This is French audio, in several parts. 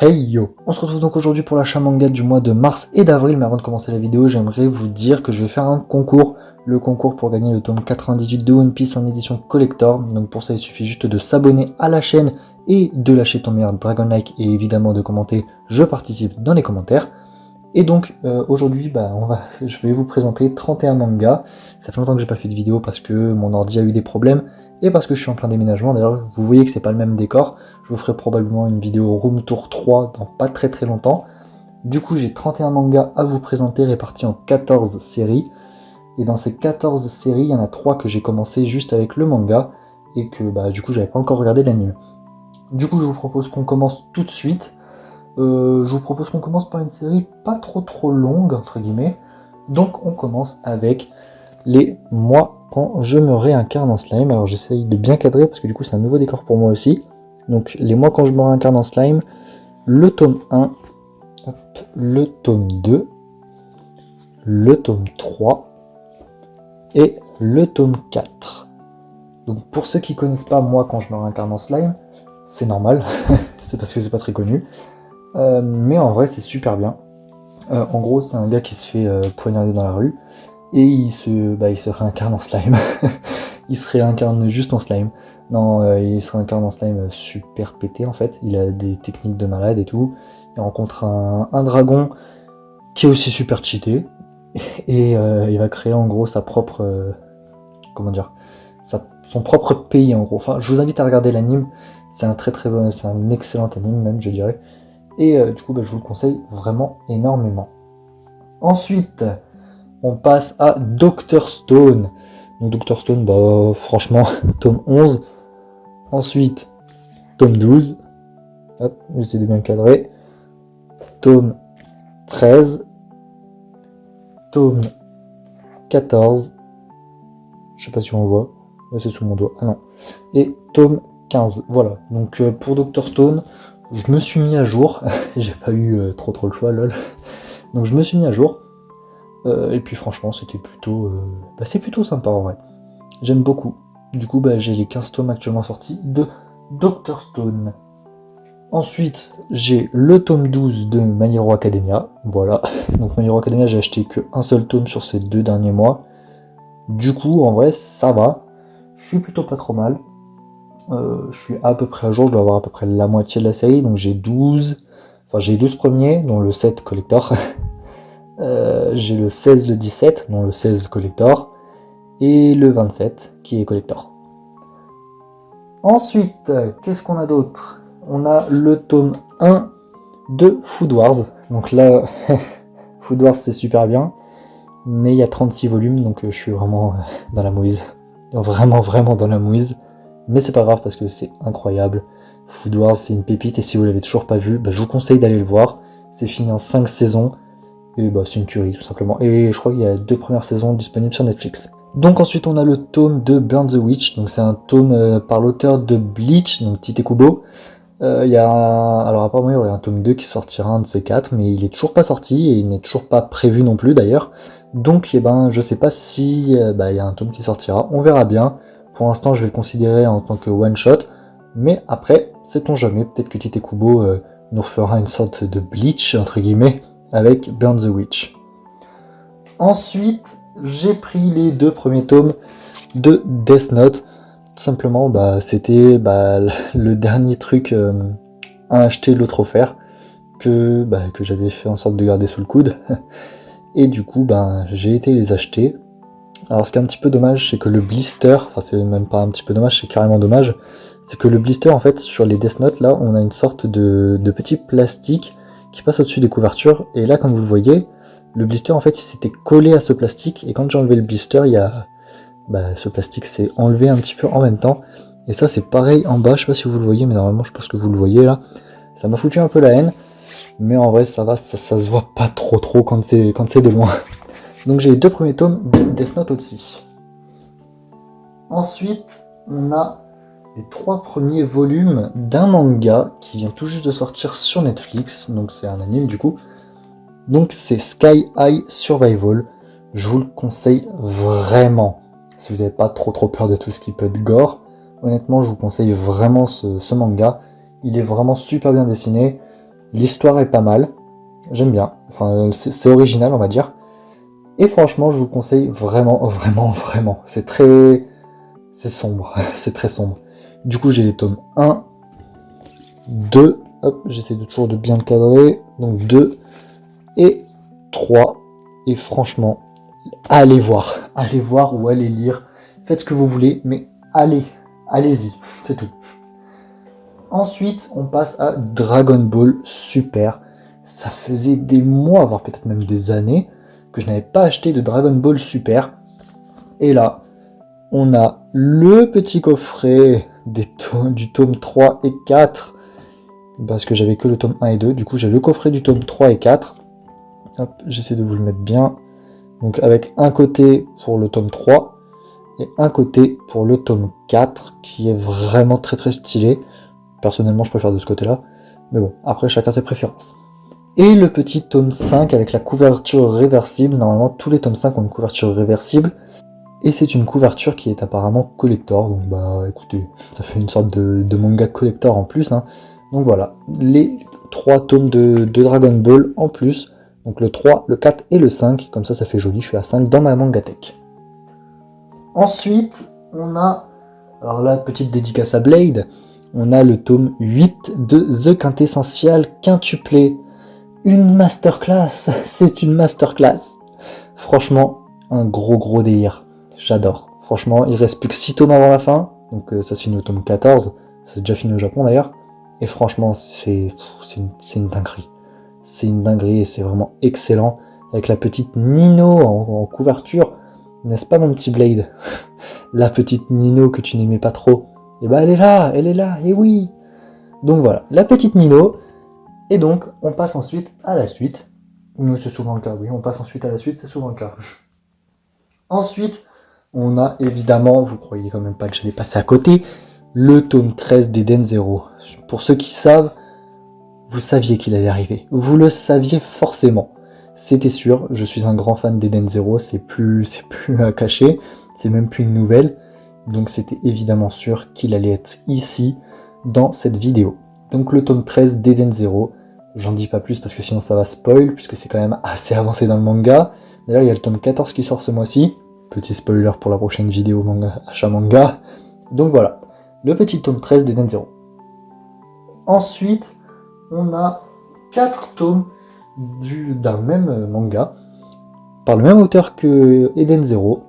Hey yo! On se retrouve donc aujourd'hui pour l'achat manga du mois de mars et d'avril, mais avant de commencer la vidéo, j'aimerais vous dire que je vais faire un concours. Le concours pour gagner le tome 98 de One Piece en édition collector. Donc pour ça, il suffit juste de s'abonner à la chaîne et de lâcher ton meilleur Dragon Like et évidemment de commenter « Je participe » dans les commentaires. Et donc aujourd'hui, je vais vous présenter 31 mangas. Ça fait longtemps que j'ai pas fait de vidéo parce que mon ordi a eu des problèmes et parce que je suis en plein déménagement. D'ailleurs, vous voyez que c'est pas le même décor. Je vous ferai probablement une vidéo Room Tour 3 dans pas très longtemps. Du coup, j'ai 31 mangas à vous présenter répartis en 14 séries. Et dans ces 14 séries, il y en a 3 que j'ai commencé juste avec le manga et que du coup, j'avais pas encore regardé l'anime. Du coup, je vous propose qu'on commence tout de suite. Je vous propose qu'on commence par une série pas trop longue, entre guillemets. Donc on commence avec les mois quand je me réincarne en slime. Alors j'essaye de bien cadrer parce que du coup c'est un nouveau décor pour moi aussi. Donc les mois quand je me réincarne en slime, le tome 1, hop, le tome 2, le tome 3 et le tome 4. Donc pour ceux qui connaissent pas moi quand je me réincarne en slime, c'est normal, c'est parce que c'est pas très connu. Mais en vrai c'est super bien. En gros c'est un gars qui se fait poignarder dans la rue et il se réincarne en slime. Il se réincarne juste en slime. Non, il se réincarne en slime super pété en fait. Il a des techniques de malade et tout. Il rencontre un dragon qui est aussi super cheaté. Et il va créer en gros sa propre... son propre pays en gros. Enfin, je vous invite à regarder l'anime. C'est un c'est un excellent anime même, je dirais. Et du coup, je vous le conseille vraiment énormément. Ensuite, on passe à Dr Stone. Donc Dr Stone, franchement, tome 11. Ensuite, tome 12. Hop, j'essaie de bien cadrer. Tome 13. Tome 14. Je sais pas si on voit. Là, c'est sous mon doigt. Ah non. Et tome 15. Voilà. Donc pour Dr Stone, je me suis mis à jour. J'ai pas eu trop le choix, lol. Donc je me suis mis à jour. Et puis franchement, c'était plutôt... c'est plutôt sympa en vrai. J'aime beaucoup. Du coup, j'ai les 15 tomes actuellement sortis de Dr Stone. Ensuite, j'ai le tome 12 de My Hero Academia. Voilà. Donc My Hero Academia, j'ai acheté qu'un seul tome sur ces 2 derniers mois. Du coup, en vrai, ça va. Je suis plutôt pas trop mal. Je suis à peu près à jour. Je dois avoir à peu près la moitié de la série. Donc j'ai 12... Enfin, j'ai 12 premiers, dont le 7 collector. J'ai le 16, le 17, dont le 16 collector. Et le 27 qui est collector. Ensuite, qu'est-ce qu'on a d'autre? On a le tome 1 de Food Wars. Donc là, Food Wars c'est super bien, mais il y a 36 volumes, donc je suis vraiment dans la mouise. Vraiment dans la mouise. Mais c'est pas grave parce que c'est incroyable. Food Wars c'est une pépite et si vous l'avez toujours pas vu, je vous conseille d'aller le voir. C'est fini en 5 saisons. Et c'est une tuerie tout simplement. Et je crois qu'il y a 2 premières saisons disponibles sur Netflix. Donc ensuite on a le tome de Burn the Witch. Donc c'est un tome par l'auteur de Bleach, donc Tite Kubo. Alors apparemment il y aurait un tome 2 qui sortira, un de ces 4, mais il est toujours pas sorti et il n'est toujours pas prévu non plus d'ailleurs. Donc je sais pas si il y a un tome qui sortira, on verra bien. Pour l'instant je vais le considérer en tant que one shot, mais après, sait-on jamais, peut-être que Tite Kubo nous refera une sorte de Bleach entre guillemets avec Burn the Witch. Ensuite, j'ai pris les 2 premiers tomes de Death Note. Tout simplement, c'était le dernier truc à acheter, l'autre offert, que j'avais fait en sorte de garder sous le coude. Et du coup, j'ai été les acheter. Alors ce qui est un petit peu dommage, c'est que le blister, enfin c'est même pas un petit peu dommage, c'est carrément dommage, c'est que le blister, en fait, sur les Death Note, là, on a une sorte de petit plastique qui passe au-dessus des couvertures, et là, comme vous le voyez, le blister, en fait, il s'était collé à ce plastique, et quand j'ai enlevé le blister, il y a... ce plastique s'est enlevé un petit peu en même temps, et ça, c'est pareil en bas, je sais pas si vous le voyez, mais normalement, je pense que vous le voyez, là. Ça m'a foutu un peu la haine, mais en vrai, ça va, ça se voit pas trop quand c'est de loin. Donc j'ai les 2 premiers tomes de Death Note aussi. Ensuite, on a les 3 premiers volumes d'un manga qui vient tout juste de sortir sur Netflix, donc c'est un anime du coup. Donc c'est Sky High Survival. Je vous le conseille vraiment. Si vous n'avez pas trop peur de tout ce qui peut être gore, honnêtement je vous conseille vraiment ce manga. Il est vraiment super bien dessiné. L'histoire est pas mal, j'aime bien, enfin c'est original on va dire. Et franchement je vous conseille vraiment, vraiment, vraiment. C'est sombre, c'est très sombre. Du coup j'ai les tomes 1, 2, hop, j'essaie toujours de bien le cadrer, donc 2 et 3. Et franchement, allez voir ou allez lire, faites ce que vous voulez, mais allez-y, c'est tout. Ensuite, on passe à Dragon Ball Super. Ça faisait des mois, voire peut-être même des années, que je n'avais pas acheté de Dragon Ball Super. Et là, on a le petit coffret du tome 3 et 4, parce que j'avais que le tome 1 et 2. Du coup, j'ai le coffret du tome 3 et 4. Hop, j'essaie de vous le mettre bien. Donc avec un côté pour le tome 3 et un côté pour le tome 4, qui est vraiment très très stylé. Personnellement, je préfère de ce côté-là. Mais bon, après, chacun ses préférences. Et le petit tome 5 avec la couverture réversible. Normalement, tous les tomes 5 ont une couverture réversible. Et c'est une couverture qui est apparemment collector. Donc bah écoutez, ça fait une sorte de manga collector en plus. Hein. Donc voilà, les 3 tomes de Dragon Ball en plus. Donc le 3, le 4 et le 5. Comme ça fait joli, je suis à 5 dans ma mangatech. Ensuite, on a... Alors là, petite dédicace à Blade. On a le tome 8 de The Quintessential Quintuplé. Une masterclass, c'est une masterclass. Franchement, un gros délire. J'adore. Franchement, il reste plus que 6 tomes avant la fin. Donc ça se finit au tome 14. C'est déjà fini au Japon d'ailleurs. Et franchement, c'est une dinguerie. C'est une dinguerie et c'est vraiment excellent. Avec la petite Nino en couverture. N'est-ce pas mon petit Blade? La petite Nino que tu n'aimais pas trop. Et bah elle est là, et oui. Donc voilà, la petite Nino. Et donc, on passe ensuite à la suite. Nous, c'est souvent le cas, oui, on passe ensuite à la suite, c'est souvent le cas. Ensuite, on a évidemment, vous croyez quand même pas que j'allais passer à côté, le tome 13 d'Eden Zero. Pour ceux qui savent, vous saviez qu'il allait arriver. Vous le saviez forcément. C'était sûr, je suis un grand fan d'Eden Zero, c'est plus à cacher, c'est même plus une nouvelle. Donc c'était évidemment sûr qu'il allait être ici, dans cette vidéo. Donc le tome 13 d'Eden Zero, j'en dis pas plus parce que sinon ça va spoil, puisque c'est quand même assez avancé dans le manga. D'ailleurs il y a le tome 14 qui sort ce mois-ci, petit spoiler pour la prochaine vidéo manga, achat manga. Donc voilà, le petit tome 13 d'Eden Zero. Ensuite, on a 4 tomes d'un même manga, par le même auteur que Eden Zero,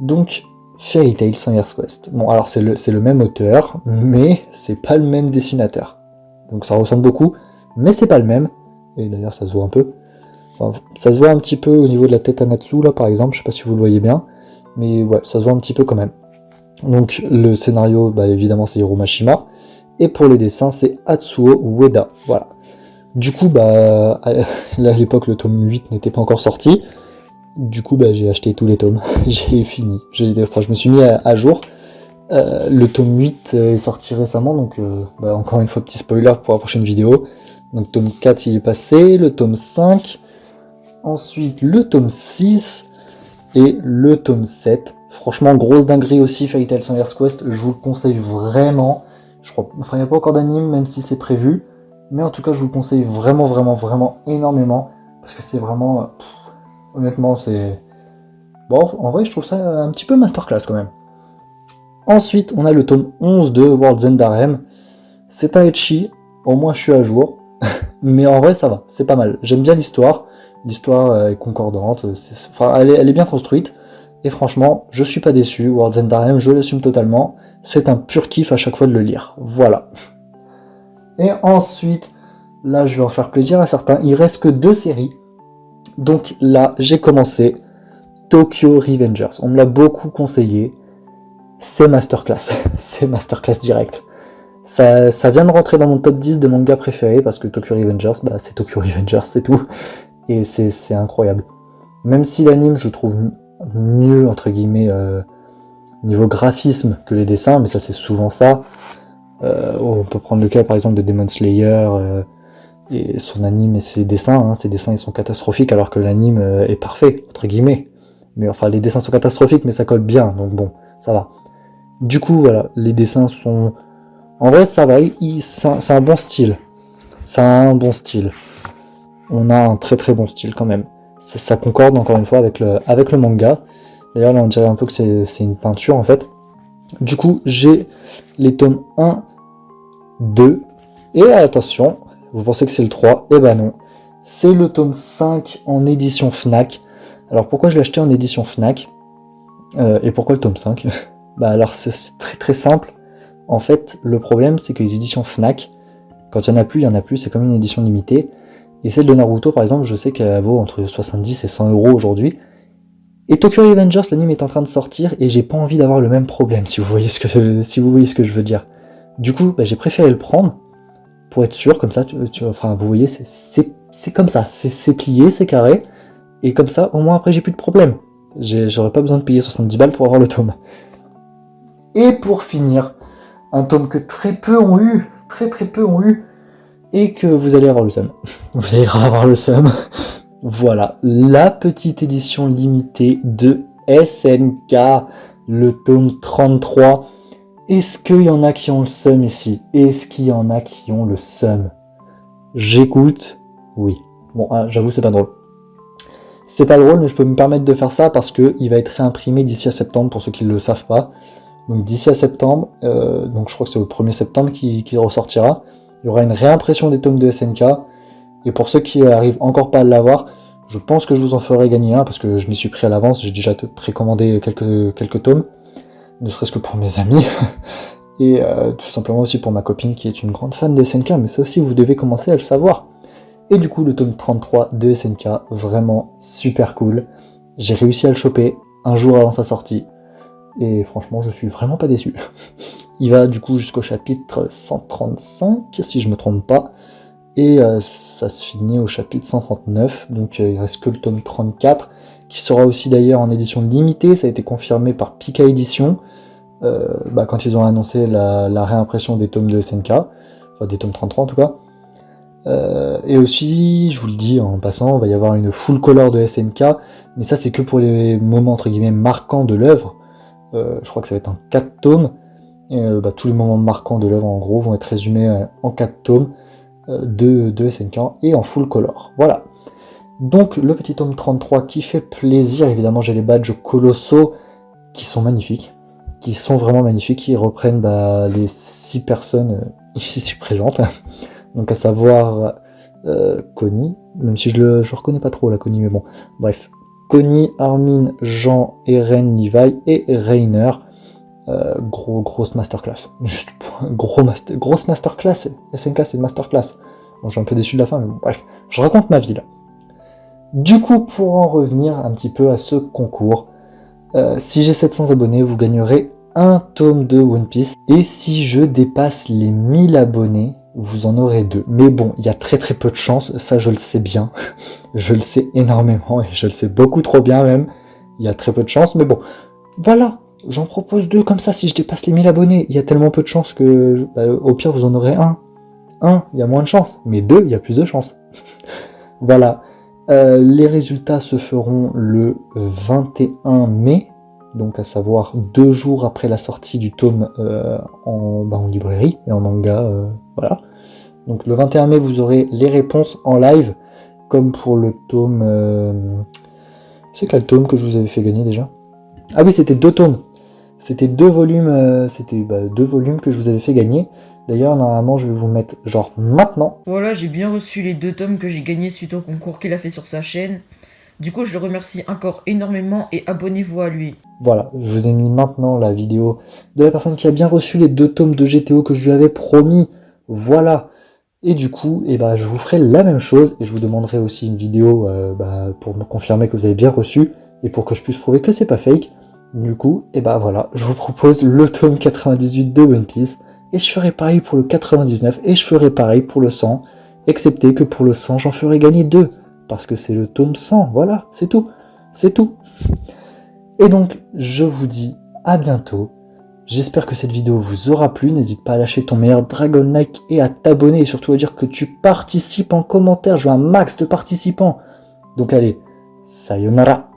donc Fairy Tail Singers Quest. Bon, alors c'est le même auteur, mais c'est pas le même dessinateur. Donc ça ressemble beaucoup, mais c'est pas le même. Et d'ailleurs ça se voit un peu. Enfin, ça se voit un petit peu au niveau de la tête à Natsu, là par exemple, je sais pas si vous le voyez bien. Mais ouais, ça se voit un petit peu quand même. Donc le scénario, bah, évidemment c'est Hiro Mashima. Et pour les dessins, c'est Atsuo Ueda. Voilà. Du coup, bah, à l'époque, le tome 8 n'était pas encore sorti. Du coup, bah, j'ai acheté tous les tomes. J'ai fini. Enfin, je me suis mis à jour. Le tome 8 est sorti récemment, donc bah, encore une fois, petit spoiler pour la prochaine vidéo. Donc, tome 4, il est passé. Le tome 5. Ensuite, le tome 6. Et le tome 7. Franchement, grosse dinguerie aussi, Fairy Tail Singers Quest. Je vous le conseille vraiment. Je crois, enfin, il n'y a pas encore d'anime, même si c'est prévu. Mais en tout cas, je vous le conseille vraiment, vraiment, vraiment énormément. Parce que c'est vraiment... honnêtement, c'est... Bon, en vrai, je trouve ça un petit peu masterclass quand même. Ensuite, on a le tome 11 de World's End Harem. C'est un ecchi, au moins je suis à jour. Mais en vrai, ça va, c'est pas mal. J'aime bien l'histoire. L'histoire est concordante. Enfin, elle est bien construite. Et franchement, je suis pas déçu. World's End Harem, je l'assume totalement. C'est un pur kiff à chaque fois de le lire. Voilà. Et ensuite, là je vais en faire plaisir à certains, il reste que 2 séries. Donc là, j'ai commencé Tokyo Revengers. On me l'a beaucoup conseillé. C'est masterclass. C'est masterclass direct. Ça vient de rentrer dans mon top 10 de mangas préférés parce que Tokyo Revengers, bah c'est Tokyo Revengers, c'est tout. Et c'est incroyable. Même si l'anime, je trouve mieux, entre guillemets, niveau graphisme que les dessins, mais ça c'est souvent ça. On peut prendre le cas par exemple de Demon Slayer et son anime et ses dessins. Hein. Ses dessins ils sont catastrophiques alors que l'anime est parfait, entre guillemets. Mais enfin les dessins sont catastrophiques mais ça colle bien, donc bon, ça va. Du coup voilà, les dessins sont... En vrai ça va, c'est un bon style. ça a un bon style. On a un très très bon style quand même. Ça concorde encore une fois avec le manga. D'ailleurs là on dirait un peu que c'est une peinture en fait. Du coup j'ai les tomes 1, 2, et attention, vous pensez que c'est le 3, et ben non. C'est le tome 5 en édition Fnac. Alors pourquoi je l'ai acheté en édition Fnac et pourquoi le tome 5? Bah alors c'est très très simple. En fait le problème c'est que les éditions Fnac, quand il y en a plus, il y en a plus, c'est comme une édition limitée. Et celle de Naruto par exemple, je sais qu'elle vaut entre 70 et 100 euros aujourd'hui. Et Tokyo Revengers, l'anime est en train de sortir et j'ai pas envie d'avoir le même problème, si vous voyez ce que je veux dire. Du coup, bah, j'ai préféré le prendre pour être sûr, comme ça, enfin, vous voyez, c'est comme ça, c'est plié, c'est carré, et comme ça, au moins après, j'ai plus de problème. J'aurais pas besoin de payer 70 balles pour avoir le tome. Et pour finir, un tome que très peu ont eu, très peu ont eu, et que vous allez avoir le seum. Vous allez avoir le seum. Voilà, la petite édition limitée de SNK, le tome 33. Est-ce qu'il y en a qui ont le seum ici? Est-ce qu'il y en a qui ont le seum? J'écoute, oui. Bon, j'avoue, c'est pas drôle. C'est pas drôle, mais je peux me permettre de faire ça parce qu'il va être réimprimé d'ici à septembre, pour ceux qui ne le savent pas. Donc d'ici à septembre, donc je crois que c'est au 1er septembre qu'il ressortira, il y aura une réimpression des tomes de SNK. Et pour ceux qui arrivent encore pas à l'avoir, je pense que je vous en ferai gagner un, parce que je m'y suis pris à l'avance, j'ai déjà précommandé quelques tomes, ne serait-ce que pour mes amis, et tout simplement aussi pour ma copine qui est une grande fan de SNK, mais ça aussi vous devez commencer à le savoir. Et du coup le tome 33 de SNK, vraiment super cool, j'ai réussi à le choper un jour avant sa sortie, et franchement je suis vraiment pas déçu. Il va du coup jusqu'au chapitre 135, si je me trompe pas, et ça se finit au chapitre 139, donc il reste que le tome 34, qui sera aussi d'ailleurs en édition limitée, ça a été confirmé par Pika Édition, quand ils ont annoncé la réimpression des tomes de SNK, enfin des tomes 33 en tout cas. Et aussi, je vous le dis en passant, il va y avoir une full color de SNK, mais ça c'est que pour les moments entre guillemets marquants de l'œuvre. Je crois que ça va être en 4 tomes, et tous les moments marquants de l'œuvre en gros vont être résumés en 4 tomes de SNK et en full color. Voilà. Donc le petit tome 33 qui fait plaisir, évidemment j'ai les badges colossaux qui sont magnifiques, qui sont vraiment magnifiques, qui reprennent les 6 personnes ici présentes, donc à savoir Connie, même si je reconnais pas trop la Connie, mais bon, bref, Connie, Armin, Jean, Eren, Levi et Rainer. Grosse masterclass, juste grosse masterclass. SNK c'est une masterclass. Bon, je suis un peu déçu de la fin, mais bon, bref, je raconte ma vie là. Du coup, pour en revenir un petit peu à ce concours, si j'ai 700 abonnés, vous gagnerez un tome de One Piece, et si je dépasse les 1000 abonnés, vous en aurez 2. Mais bon, il y a très peu de chance, ça je le sais bien, je le sais énormément, et je le sais beaucoup trop bien même, il y a très peu de chance, mais bon, voilà. J'en propose 2 comme ça, si je dépasse les 1000 abonnés, il y a tellement peu de chances que, au pire, vous en aurez un. Il y a moins de chances, mais 2, il y a plus de chances. Voilà. Les résultats se feront le 21 mai, donc à savoir 2 jours après la sortie du tome en librairie et en manga, voilà. Donc le 21 mai, vous aurez les réponses en live, comme pour le tome... c'est quel tome que je vous avais fait gagner déjà? Ah oui, c'était 2 tomes. C'était 2 volumes, deux volumes que je vous avais fait gagner. D'ailleurs, normalement, je vais vous mettre genre maintenant. Voilà, j'ai bien reçu les 2 tomes que j'ai gagnés suite au concours qu'il a fait sur sa chaîne. Du coup, je le remercie encore énormément et abonnez-vous à lui. Voilà, je vous ai mis maintenant la vidéo de la personne qui a bien reçu les 2 tomes de GTO que je lui avais promis. Voilà. Et du coup, je vous ferai la même chose et je vous demanderai aussi une vidéo pour me confirmer que vous avez bien reçu et pour que je puisse prouver que c'est pas fake. Du coup, voilà, je vous propose le tome 98 de One Piece, et je ferai pareil pour le 99, et je ferai pareil pour le 100, excepté que pour le 100, j'en ferai gagner 2, parce que c'est le tome 100, voilà, c'est tout, c'est tout. Et donc, je vous dis à bientôt, j'espère que cette vidéo vous aura plu, n'hésite pas à lâcher ton meilleur dragon like et à t'abonner, et surtout à dire que tu participes en commentaire, je veux un max de participants. Donc allez, sayonara.